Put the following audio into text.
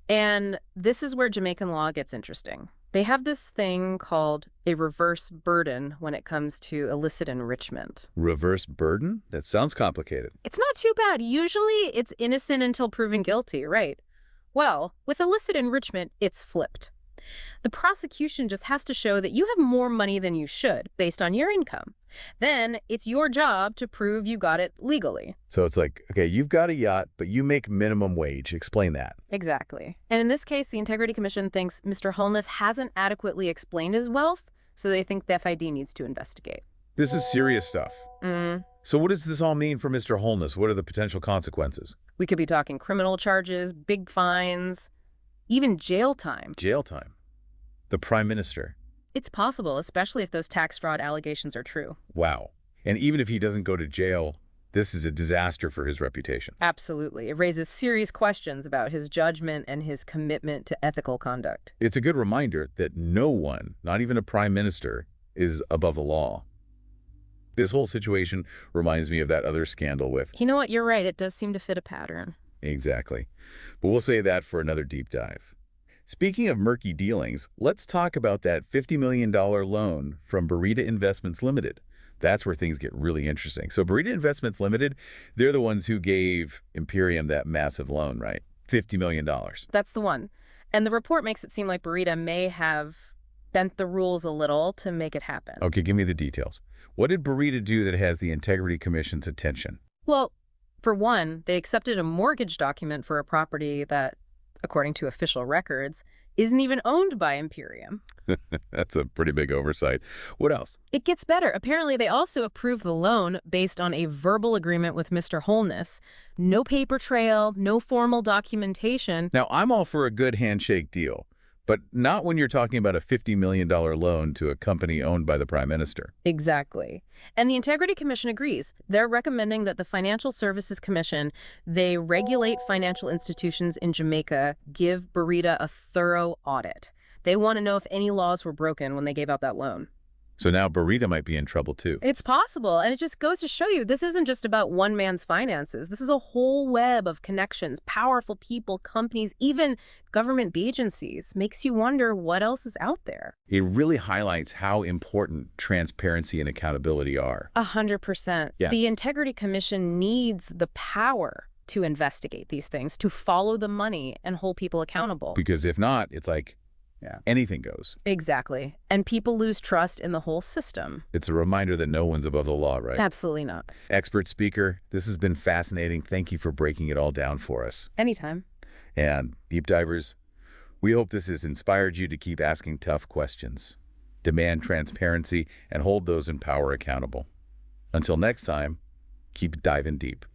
And this is where Jamaican law gets interesting. They have this thing called a reverse burden when it comes to illicit enrichment. Reverse burden? That sounds complicated. It's not too bad. Usually it's innocent until proven guilty, right? Well, with illicit enrichment, it's flipped. The prosecution just has to show that you have more money than you should based on your income. Then it's your job to prove you got it legally. So it's like, okay, you've got a yacht, but you make minimum wage. Explain that. Exactly. And in this case, the Integrity Commission thinks Mr. Holness hasn't adequately explained his wealth, so they think the FID needs to investigate. This is serious stuff. So what does this all mean for Mr. Holness? What are the potential consequences? We could be talking criminal charges, big fines, even jail time. Jail time. The Prime Minister. It's possible, especially if those tax fraud allegations are true. Wow. And even if he doesn't go to jail, this is a disaster for his reputation. Absolutely. It raises serious questions about his judgment and his commitment to ethical conduct. It's a good reminder that no one, not even a prime minister, is above the law. This whole situation reminds me of that other scandal with... You know what? You're right. It does seem to fit a pattern. Exactly. But we'll save that for another deep dive. Speaking of murky dealings, let's talk about that $50 million loan from Burita Investments Limited. That's where things get really interesting. So Burita Investments Limited, they're the ones who gave Imperium that massive loan, right? $50 million. That's the one. And the report makes it seem like Burita may have bent the rules a little to make it happen. Okay, give me the details. What did Burita do that has the Integrity Commission's attention? Well, for one, they accepted a mortgage document for a property that, according to official records, isn't even owned by Imperium. That's a pretty big oversight. What else? It gets better. Apparently, they also approved the loan based on a verbal agreement with Mr. Holness. No paper trail, no formal documentation. Now, I'm all for a good handshake deal, but not when you're talking about a $50 million loan to a company owned by the Prime Minister. Exactly. And the Integrity Commission agrees. They're recommending that the Financial Services Commission, they regulate financial institutions in Jamaica, give Burita a thorough audit. They want to know if any laws were broken when they gave out that loan. So now Burita might be in trouble too. It's possible, and it just goes to show you this isn't just about one man's finances. This is a whole web of connections, powerful people, companies, even government agencies. Makes you wonder what else is out there. It really highlights how important transparency and accountability are. 100%. Yeah. The Integrity Commission needs the power to investigate these things, to follow the money and hold people accountable. Because if not, it's like, anything goes. Exactly. And people lose trust in the whole system. It's a reminder that no one's above the law, right? Absolutely not. Expert speaker, this has been fascinating. Thank you for breaking it all down for us. Anytime. And deep divers, we hope this has inspired you to keep asking tough questions, demand transparency, and hold those in power accountable. Until next time, keep diving deep.